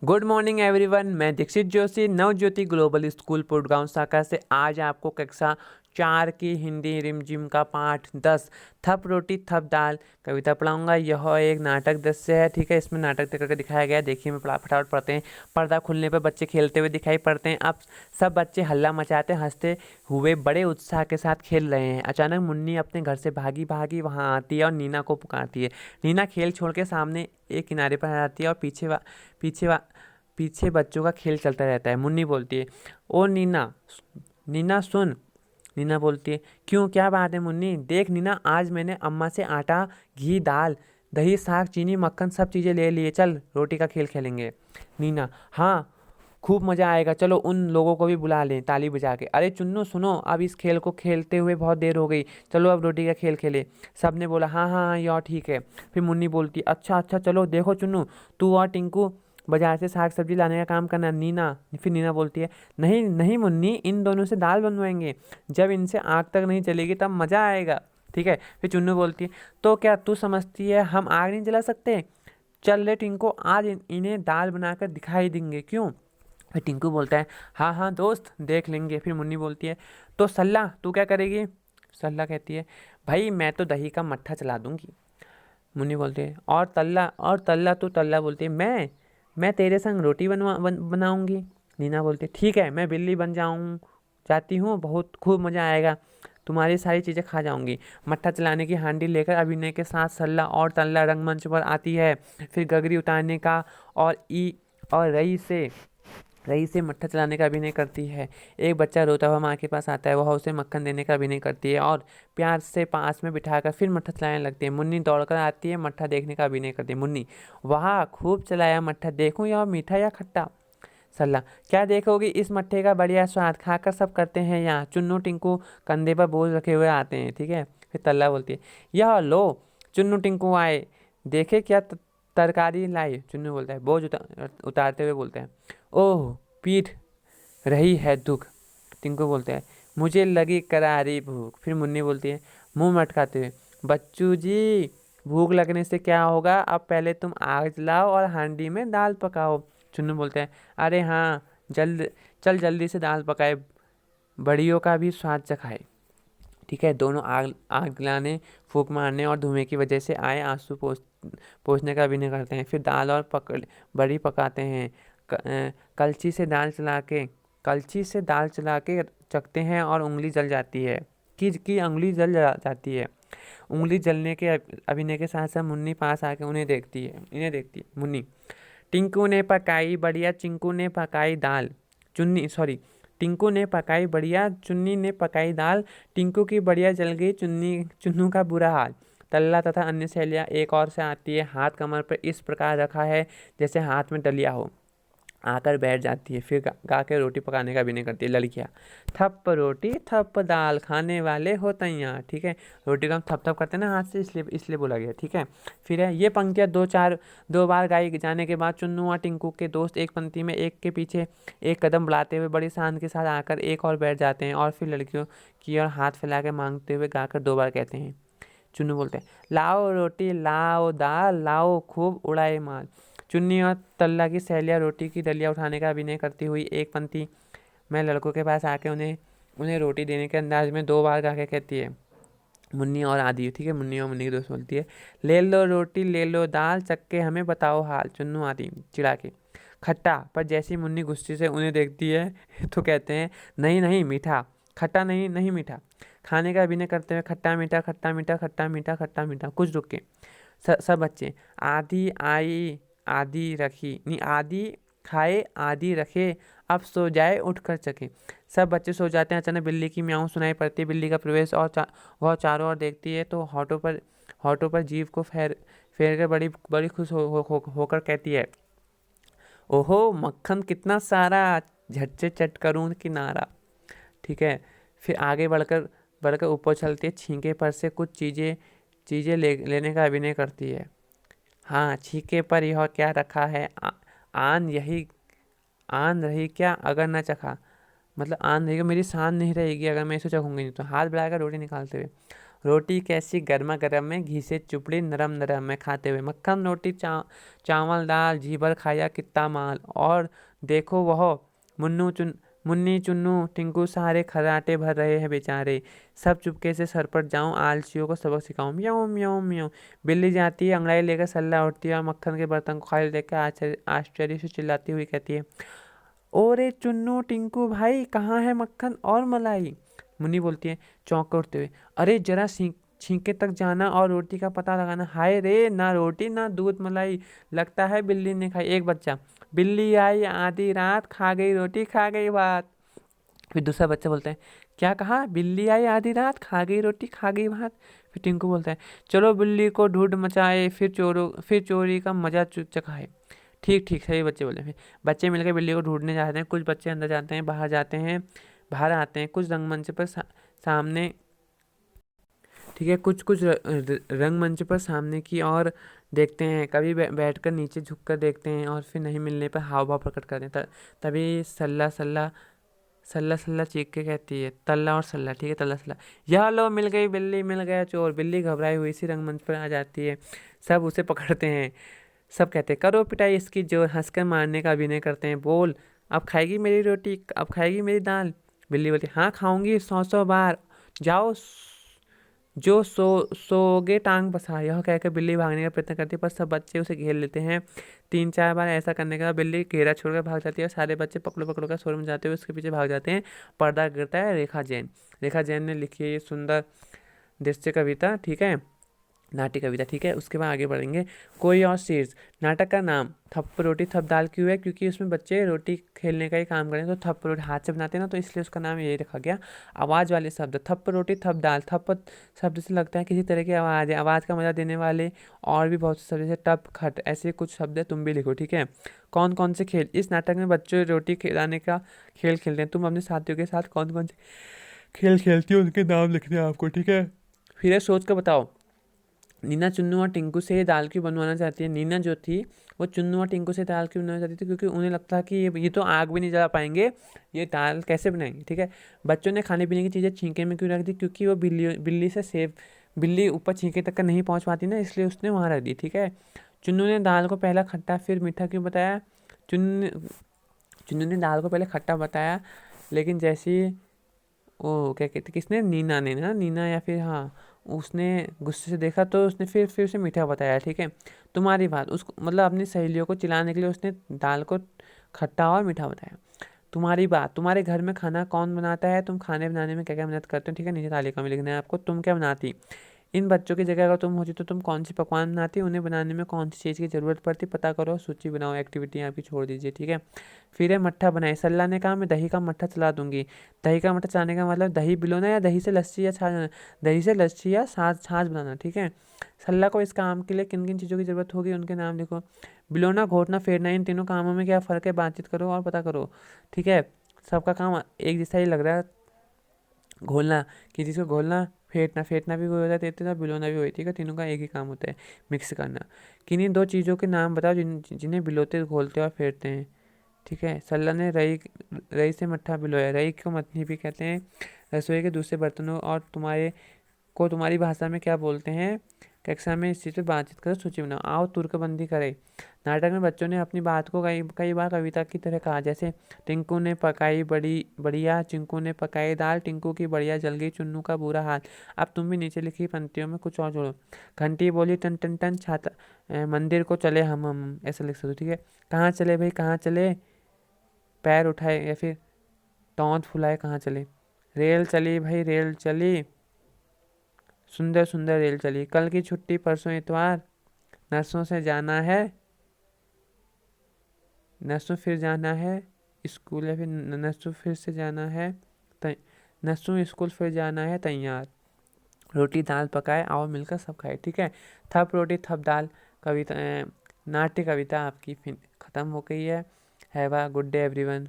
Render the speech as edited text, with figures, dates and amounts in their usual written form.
Good morning everyone. मैं Dixit Joshi Navjyoti global school पुरगांव शाखा से आज आपको कक्षा 4 की हिंदी रिमझिम का पाठ 10 थप रोटी थप दाल कविता पढ़ाऊंगा। यह एक नाटक दृश्य है, ठीक है। इसमें नाटक करके दिखाया गया है। देखिए मैं फटाफट पढ़ते हैं। पर्दा खुलने पर बच्चे खेलते हुए दिखाई पड़ते हैं। अब सब बच्चे हल्ला मचाते हंसते हुए बड़े उत्साह के साथ खेल रहे हैं। अचानक मुन्नी अपने घर से भागी भागी वहां आती है और नीना को पुकारती है। नीना खेल छोड़ के सामने एक किनारे पर आ जाती है और पीछे बच्चों का खेल चलता रहता है। मुन्नी बोलती है, ओ नीना, नीना सुन। नीना बोलती है, क्यों, क्या बात है मुन्नी? देख नीना, आज मैंने अम्मा से आटा, घी, दाल, दही, साग, चीनी, मक्खन सब चीज़ें ले लिए। चल रोटी का खेल खेलेंगे। नीना, हाँ खूब मज़ा आएगा, चलो उन लोगों को भी बुला लें ताली बजा के। अरे चुन्नू सुनो, अब इस खेल को खेलते हुए बहुत देर हो गई, चलो अब रोटी का खेल खेले। सब ने बोला हाँ हाँ हाँ यार ठीक है। फिर मुन्नी बोलती, अच्छा अच्छा चलो। देखो चुन्नू, तू और टिंकू बाजार से साग सब्जी लाने का काम करना। नीना, फिर नीना बोलती है, नहीं नहीं मुन्नी, इन दोनों से दाल बनवाएंगे। जब इनसे आग तक नहीं चलेगी तब मज़ा आएगा, ठीक है। फिर चुन्नू बोलती है, तो क्या तू समझती है हम आग नहीं जला सकते? चल ले टिंकू, आज इन्हें दाल बनाकर दिखाई देंगे, क्यों? फिर टिंकू बोलता है, हाँ हाँ दोस्त देख लेंगे। फिर मुन्नी बोलती है, तो सल्ला तू क्या करेगी? सल्ला कहती है, भाई मैं तो दही का मट्ठा चला दूंगी। मुन्नी बोलती है, और तल्ला तू? तल्ला बोलती है, मैं तेरे संग रोटी बनाऊंगी। नीना बोलती है, ठीक है, मैं बिल्ली बन जाती हूँ, बहुत खूब मज़ा आएगा, तुम्हारी सारी चीज़ें खा जाऊंगी। मट्ठा चलाने की हांडी लेकर अभिनय के साथ सल्ला और तल्ला रंगमंच पर आती है। फिर गगरी उतारने का और ई और रही से मट्ठा चलाने का अभिनय करती है। एक बच्चा रोता हुआ माँ के पास आता है, वह उसे मक्खन देने का अभिनय करती है और प्यार से पास में बिठाकर फिर मट्ठा चलाने लगती है। मुन्नी दौड़कर आती है, मट्ठा देखने का अभिनय करती है। मुन्नी, वाह खूब चलाया मट्ठा, देखूं यह मीठा या खट्टा? सल्ला, क्या देखोगी, इस मट्ठे का बढ़िया स्वाद खाकर सब करते हैं यहाँ। चुन्नू टिंकू कंधे पर बोझ रखे हुए आते हैं, ठीक है। फिर तल्ला बोलती है, यह लो चुन्नू टिंकू आए, देखे क्या तरकारी लाई। चुन्नू बोलता है, बोझ उतारते हुए बोलते हैं, ओह पीठ रही है दुख। टिंकू बोलते हैं, मुझे लगी करारी भूख। फिर मुन्नी बोलती है मुंह मटकाते हुए, बच्चू जी भूख लगने से क्या होगा, अब पहले तुम आग जलाओ और हांडी में दाल पकाओ। चुन्नू बोलते हैं, अरे हाँ चल जल्दी से दाल पकाए, बड़ियों का भी स्वाद चखाए, ठीक है। दोनों आग आग जलाने, फूंक मारने और धुएं की वजह से आए आंसू पोंछने का अभिनय करते हैं। फिर दाल और बड़ी पकाते हैं। कलछी से दाल चला के चखते हैं और उंगली जल जाती है, की उंगली जाती है। उंगली जलने के अभिनय के साथ साथ मुन्नी पास आके इन्हें देखती है। मुन्नी, टिंकू ने पकाई बढ़िया, चिंकू ने पकाई दाल, टिंकू ने पकाई बढ़िया, चुन्नी ने पकाई दाल, टिंकू की बढ़िया जल गई, चुन्नू का बुरा हाल। तल्ला तथा अन्य सहेलियां एक और से आती है, हाथ कमर पर इस प्रकार रखा है जैसे हाथ में डलिया हो, आकर बैठ जाती है। फिर गा के रोटी पकाने का अभिनय करती है। लड़कियाँ, थप रोटी थप दाल खाने वाले हो तैयार, ठीक है। रोटी को हम थप थप करते हैं ना हाथ से, इसलिए बोला गया, ठीक है। फिर है ये पंक्तियाँ दो बार गाई जाने के बाद चुन्नू और टिंकू के दोस्त एक पंक्ति में एक के पीछे एक कदम बढ़ाते हुए बड़ी शान के साथ आकर एक और बैठ जाते हैं और फिर लड़कियों की ओर हाथ फैला के मांगते हुए गाकर 2 बार कहते हैं। चुन्नू बोलते हैं, लाओ रोटी लाओ दाल लाओ खूब उड़ाए माल। चुन्नी और तल्ला की सहेलियाँ रोटी की डलिया उठाने का अभिनय करती हुई एक पंक्ति में लड़कों के पास आके उन्हें रोटी देने के अंदाज में 2 बार गा के कहती है। मुन्नी और आदि, ठीक है, मुन्नी और मुन्नी की दोस्त बोलती है, ले लो रोटी ले लो दाल चक्के हमें बताओ हाल। चुन्नू आदि चिढ़ा के, खट्टा। पर जैसी मुन्नी गुस्से से उन्हें देखती है तो कहते हैं, नहीं नहीं मीठा, खट्टा नहीं नहीं मीठा। खाने का अभिनय करते हुए, खट्टा मीठा खट्टा मीठा खट्टा मीठा खट्टा मीठा। कुछ रुक के सब बच्चे, आधी आई आधी रखी, नहीं आधी खाए आधी रखे, अब सो जाए उठकर चखे। सब बच्चे सो जाते हैं। अचानक बिल्ली की म्याऊं सुनाई पड़ती है। बिल्ली का प्रवेश और वह चारों ओर देखती है तो होठों पर जीभ को फेर फेर कर बड़ी बड़ी खुश होकर कहती है, ओहो मक्खन कितना सारा, झट से चट करूँ किनारा, ठीक है। फिर आगे बढ़कर ऊपर चलती है। छींके पर से कुछ चीज़ें लेने का अभिनय करती है। हाँ छींके पर यह क्या रखा है, आन रही क्या अगर न चखा, मतलब आन रहेगी मेरी शान नहीं रहेगी अगर मैं इसे चखूंगी नहीं तो। हाथ बढ़ाकर रोटी निकालते हुए, रोटी कैसी गर्मा गर्म में, घी से चुपड़ी नरम नरम में, खाते हुए मक्खन रोटी चावल दाल, जी भर खाया कितना माल। और देखो वह मुन्नी चुन्नू टिंकू सारे खर्राटे भर रहे हैं बेचारे, सब चुपके से सर पर जाऊं, आलसियों को सबक सिखाऊं। म्याऊं म्याऊं म्याऊं। बिल्ली जाती है अंगड़ाई लेकर, सल्ला उठती है और मक्खन के बर्तन को खाली देखकर आश्चर्य से चिल्लाती हुई कहती है, ओरे चुन्नू टिंकू भाई, कहाँ है मक्खन और मलाई। मुन्नी बोलती है चौंक कर उठते हुए, अरे जरा छींके तक जाना और रोटी का पता लगाना। हाय रे, ना रोटी ना दूध मलाई, लगता है बिल्ली ने खाई। एक बच्चा, बिल्ली आई आधी रात, खा गई रोटी खा गई भात। फिर दूसरा बच्चा बोलता है, क्या कहा, बिल्ली आई आधी रात, खा गई रोटी खा गई भात। फिर टिंकू बोलता है, चलो बिल्ली को ढूंढ मचाए, फिर चोरी का मजा चखाए। ठीक ठीक, सही बच्चे बोले। फिर बच्चे मिलकर बिल्ली को ढूंढने जाते हैं। कुछ बच्चे अंदर जाते हैं, बाहर जाते हैं, बाहर आते हैं। कुछ रंगमंच पर सामने, ठीक है, कुछ कुछ रंगमंच पर सामने की ओर देखते हैं, कभी बैठकर नीचे झुककर देखते हैं, और फिर नहीं मिलने पर हाव भाव प्रकट करते हैं। तभी सल्ला सल्ला सल्ला सल्ला चीख के कहती है, तल्ला और सल्ला, ठीक है, तल्ला सल्ला, यह लो मिल गई बिल्ली, मिल गया चोर। बिल्ली घबराई हुई सी रंगमंच पर आ जाती है। सब उसे पकड़ते हैं। सब कहते हैं, करो पिटाई इसकी जोर, हंसकर मारने का अभिनय करते हैं। बोल, अब खाएगी मेरी रोटी, अब खाएगी मेरी दाल। बिल्ली बोलती, हाँ खाऊंगी 100 बार, जाओ जो सोगे टांग पसार। यह कहकर बिल्ली भागने का प्रयत्न करती है, पर सब बच्चे उसे घेर लेते हैं। 3-4 बार ऐसा करने के बाद बिल्ली घेरा छोड़कर भाग जाती है और सारे बच्चे पकड़ो पकड़ो कर शोर मचाते हुए उसके पीछे भाग जाते हैं। पर्दा गिरता है। रेखा जैन ने लिखी है ये सुंदर दृश्य कविता, ठीक है, नाट्य कविता, ठीक है। उसके बाद आगे बढ़ेंगे। कोई और शीर्ष। नाटक का नाम थप्प रोटी थप दाल क्यों है, क्योंकि उसमें बच्चे रोटी खेलने का ही काम करें, तो थप्प रोटी हाथ से बनाते हैं ना, तो इसलिए उसका नाम यही रखा गया। आवाज़ वाले शब्द, थप्प रोटी थप दाल। थप्प शब्द से लगता है किसी तरह की आवाज़ है, आवाज़ का मजा देने वाले और भी बहुत से शब्द, जैसे टप खट, ऐसे कुछ शब्द है, तुम भी लिखो, ठीक है। कौन कौन से खेल। इस नाटक में बच्चे रोटी खिलाने का खेल खेलते हैं। तुम अपने साथियों के साथ कौन कौन से खेल खेलती हो, उनके नाम लिखने हैं आपको, ठीक है। फिर सोच कर बताओ, नीना चुन्नू और टिंकू से ये दाल क्यों बनवाना चाहती है। नीना जो थी वो चुन्नू और टिंकू से दाल क्यों बनाना चाहती थी, क्योंकि उन्हें लगता कि ये तो आग भी नहीं जला पाएंगे, ये दाल कैसे बनाएंगे, ठीक है। बच्चों ने खाने पीने की चीज़ें छींके में क्यों रख दी, क्योंकि वो बिल्ली ऊपर छींके तक का नहीं पहुँच पाती ना, इसलिए उसने वहाँ रख दी, ठीक है। चुन्नू ने दाल को पहला खट्टा फिर मीठा क्यों बताया। चुन्नू चुन्नू ने दाल को पहले खट्टा बताया, लेकिन जैसी ओ क्या कहते, किसने, नीना ने ना, नीना या फिर हाँ, उसने गुस्से से देखा तो उसने फिर उसे मीठा बताया, ठीक है। तुम्हारी बात, उसको मतलब अपनी सहेलियों को चिल्लाने के लिए उसने दाल को खट्टा और मीठा बताया। तुम्हारी बात, तुम्हारे घर में खाना कौन बनाता है, तुम खाने बनाने में क्या क्या मदद करते हो, ठीक है, नीचे तालिका में लिखना है आपको। तुम क्या बनाती, इन बच्चों की जगह अगर तुम होती तो तुम कौन सी पकवान बनाती, उन्हें बनाने में कौन सी चीज़ की ज़रूरत पड़ती, पता करो, सूची बनाओ, एक्टिविटी आपकी छोड़ दीजिए, ठीक है। फिर है मट्ठा बनाए। सल्ला ने कहा, मैं दही का मट्ठा चला दूंगी। दही का मट्ठा चलाने का मतलब दही बिलोना या दही से लस्सी या छाछ, दही से लस्सी या छाछ बनाना, ठीक है। सल्ला को इस काम के लिए किन किन चीज़ों की ज़रूरत होगी, उनके नाम लिखो। बिलोना, घोटना, फेरना, इन तीनों कामों में क्या फ़र्क है, बातचीत करो और पता करो, ठीक है। सबका काम एक जैसा ही लग रहा है। घोलना, किसी को घोलना, फेंटना भी वही होता है, तेते ना बिलोना भी वही, ठीक है, तीनों का एक ही काम होता है, मिक्स करना। किन्हीं 2 चीज़ों के नाम बताओ जिन्हें बिलोते, घोलते और फेंटते हैं, ठीक है। सल्ला ने रई रई से मट्ठा बिलोया। रई को मथनी भी कहते हैं। रसोई के दूसरे बर्तनों और तुम्हारी भाषा में क्या बोलते हैं, कक्षा में इस चीज़ पर बातचीत करो, सूची बनाओ। आओ तुर्कबंदी करें। नाटक में बच्चों ने अपनी बात को कई कई बार कविता की तरह कहा, जैसे टिंकू ने पकाई बढ़िया, चिंकू ने पकाई दाल, टिंकू की बढ़िया जल गई, चुन्नू का बुरा हाल। अब तुम भी नीचे लिखी पंक्तियों में कुछ और जोड़ो। घंटी बोली टन टन टन, छाता मंदिर को चले हम, ऐसा लिख सकते हो, ठीक है। कहाँ चले भाई कहाँ चले, पैर उठाए या फिर टौंत फुलाए, कहाँ चले। रेल चली भाई रेल चली, सुंदर सुंदर रेल चली। कल की छुट्टी परसों इतवार, नर्सों से जाना है, नर्सों फिर जाना है स्कूल, या फिर नर्सों फिर से जाना है, नर्सों स्कूल फिर जाना है तैयार। रोटी दाल पकाए, आओ मिलकर सब खाए, ठीक है। थप रोटी थप दाल कविता, नाट्य कविता आपकी फिर ख़त्म हो गई है। Have a good day everyone.